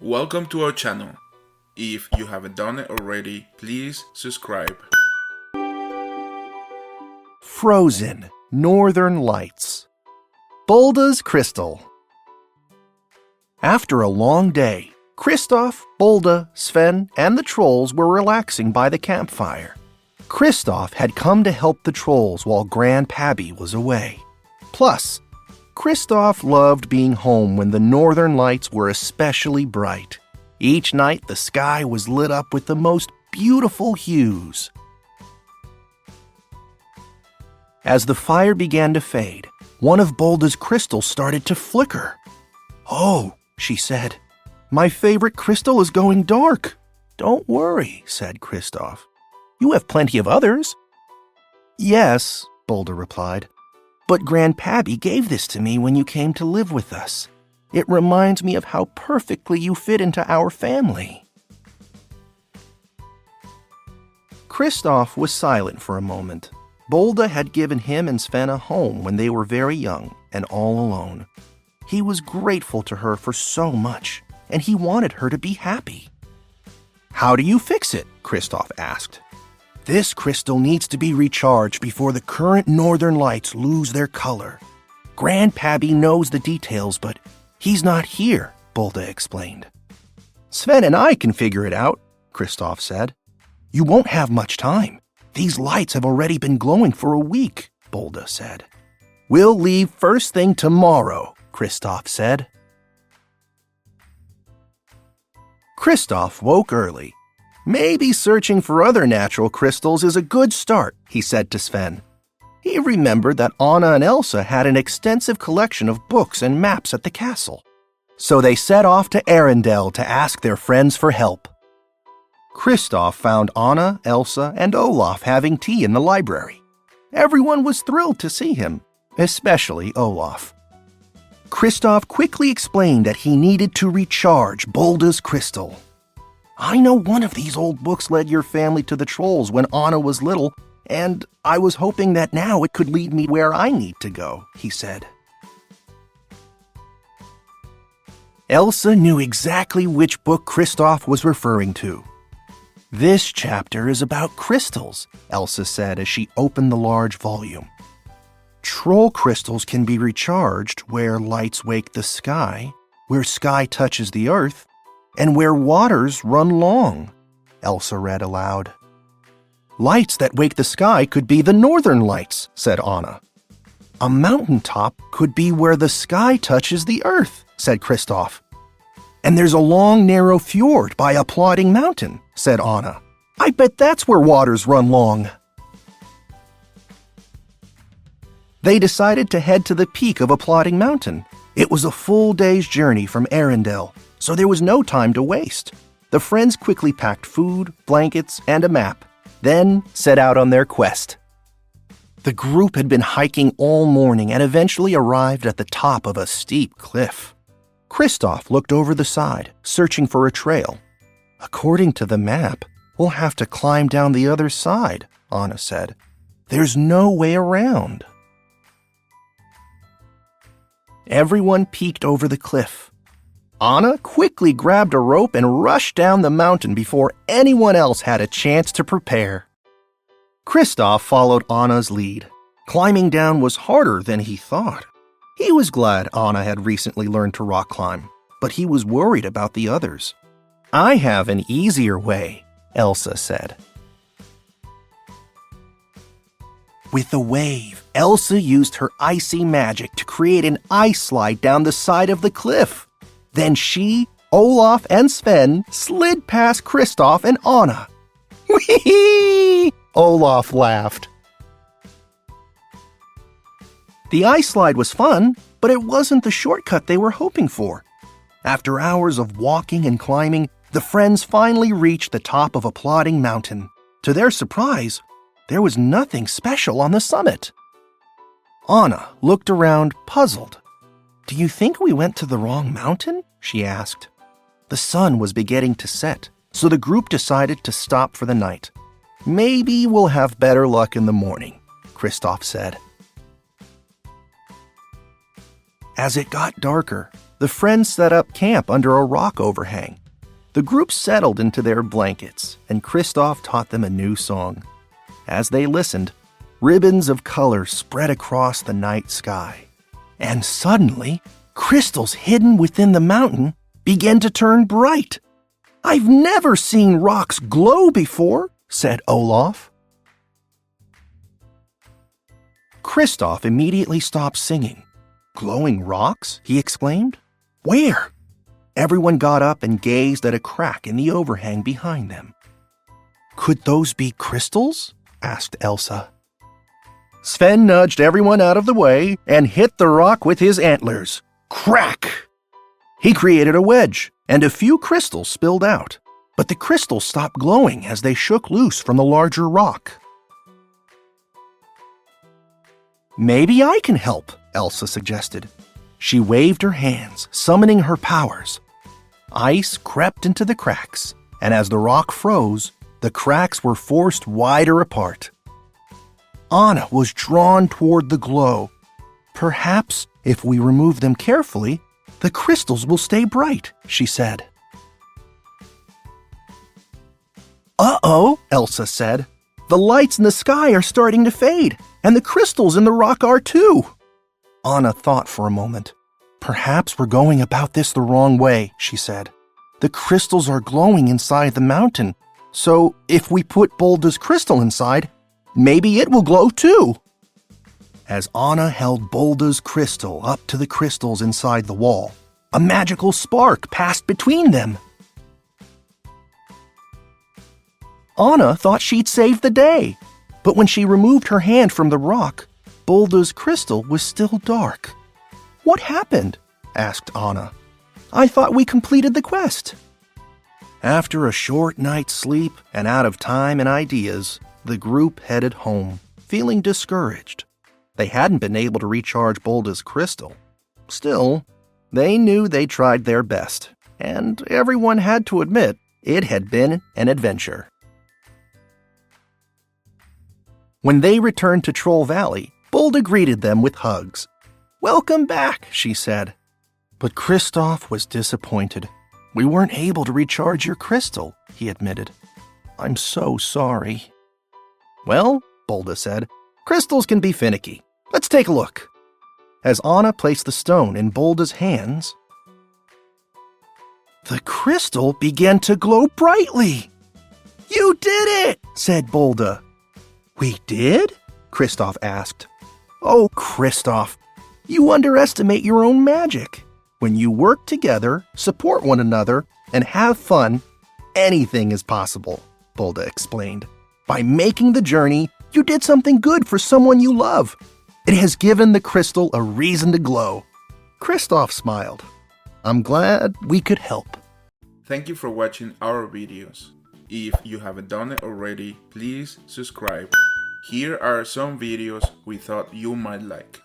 Welcome to our channel. If you haven't done it already, please subscribe. Frozen Northern Lights. Bulda's Crystal. After a long day, Kristoff, Bulda, Sven, and the trolls were relaxing by the campfire. Kristoff had come to help the trolls while Grandpappy was away. Plus, Kristoff loved being home when the northern lights were especially bright. Each night the sky was lit up with the most beautiful hues. As the fire began to fade, one of Bulda's crystals started to flicker. "Oh," she said, "my favorite crystal is going dark." "Don't worry," said Kristoff. "You have plenty of others." "Yes," Bulda replied, "but Grandpappy gave this to me when you came to live with us. It reminds me of how perfectly you fit into our family." Kristoff was silent for a moment. Bulda had given him and Sven a home when they were very young and all alone. He was grateful to her for so much, and he wanted her to be happy. "How do you fix it?" Kristoff asked. "This crystal needs to be recharged before the current northern lights lose their color. Grandpappy knows the details, but he's not here," Bulda explained. "Sven and I can figure it out," Kristoff said. "You won't have much time. These lights have already been glowing for a week," Bulda said. "We'll leave first thing tomorrow," Kristoff said. Kristoff woke early. "Maybe searching for other natural crystals is a good start," he said to Sven. He remembered that Anna and Elsa had an extensive collection of books and maps at the castle. So they set off to Arendelle to ask their friends for help. Kristoff found Anna, Elsa, and Olaf having tea in the library. Everyone was thrilled to see him, especially Olaf. Kristoff quickly explained that he needed to recharge Bulda's crystal. "I know one of these old books led your family to the trolls when Anna was little, and I was hoping that now it could lead me where I need to go," he said. Elsa knew exactly which book Kristoff was referring to. "This chapter is about crystals," Elsa said as she opened the large volume. "Troll crystals can be recharged where lights wake the sky, where sky touches the earth, and where waters run long," Elsa read aloud. "Lights that wake the sky could be the northern lights," said Anna. "A mountaintop could be where the sky touches the earth," said Kristoff. "And there's a long, narrow fjord by Applauding Mountain," said Anna. "I bet that's where waters run long." They decided to head to the peak of Applauding Mountain. It was a full day's journey from Arendelle, so there was no time to waste. The friends quickly packed food, blankets, and a map, then set out on their quest. The group had been hiking all morning and eventually arrived at the top of a steep cliff. Kristoff looked over the side, searching for a trail. "According to the map, we'll have to climb down the other side," Anna said. "There's no way around." Everyone peeked over the cliff. Anna quickly grabbed a rope and rushed down the mountain before anyone else had a chance to prepare. Kristoff followed Anna's lead. Climbing down was harder than he thought. He was glad Anna had recently learned to rock climb, but he was worried about the others. "I have an easier way," Elsa said. With a wave, Elsa used her icy magic to create an ice slide down the side of the cliff. Then she, Olaf, and Sven slid past Kristoff and Anna. "Whee!" Olaf laughed. The ice slide was fun, but it wasn't the shortcut they were hoping for. After hours of walking and climbing, the friends finally reached the top of Applauding Mountain. To their surprise, there was nothing special on the summit. Anna looked around, puzzled. "Do you think we went to the wrong mountain?" she asked. The sun was beginning to set, so the group decided to stop for the night. "Maybe we'll have better luck in the morning," Kristoff said. As it got darker, The friends set up camp under a rock overhang. The group settled into their blankets, and Kristoff taught them a new song. As they listened, ribbons of color spread across the night sky. And suddenly, crystals hidden within the mountain began to turn bright. "I've never seen rocks glow before," said Olaf. Kristoff immediately stopped singing. "Glowing rocks?" he exclaimed. "Where?" Everyone got up and gazed at a crack in the overhang behind them. "Could those be crystals?" asked Elsa. Sven nudged everyone out of the way and hit the rock with his antlers. Crack! He created a wedge, and a few crystals spilled out. But the crystals stopped glowing as they shook loose from the larger rock. "Maybe I can help," Elsa suggested. She waved her hands, summoning her powers. Ice crept into the cracks, and as the rock froze, the cracks were forced wider apart. Anna was drawn toward the glow. "Perhaps, if we remove them carefully, the crystals will stay bright," she said. "Uh-oh," Elsa said. "The lights in the sky are starting to fade, and the crystals in the rock are too." Anna thought for a moment. "Perhaps we're going about this the wrong way," she said. "The crystals are glowing inside the mountain, so if we put Bulda's crystal inside, maybe it will glow too." As Anna held Bulda's crystal up to the crystals inside the wall, a magical spark passed between them. Anna thought she'd saved the day, but when she removed her hand from the rock, Bulda's crystal was still dark. "What happened?" asked Anna. "I thought we completed the quest." After a short night's sleep and out of time and ideas, the group headed home, feeling discouraged. They hadn't been able to recharge Bulda's crystal. Still, they knew they tried their best, and everyone had to admit it had been an adventure. When they returned to Troll Valley, Bulda greeted them with hugs. "Welcome back," she said. But Kristoff was disappointed. "We weren't able to recharge your crystal," he admitted. "I'm so sorry." "Well," Bulda said, "crystals can be finicky. Let's take a look." As Anna placed the stone in Bulda's hands, the crystal began to glow brightly. "You did it!" said Bulda. "We did?" Kristoff asked. "Oh, Kristoff, you underestimate your own magic. When you work together, support one another, and have fun, anything is possible," Bulda explained. "By making the journey, you did something good for someone you love. It has given the crystal a reason to glow." Kristoff smiled. "I'm glad we could help." Thank you for watching our videos. If you haven't done it already, please subscribe. Here are some videos we thought you might like.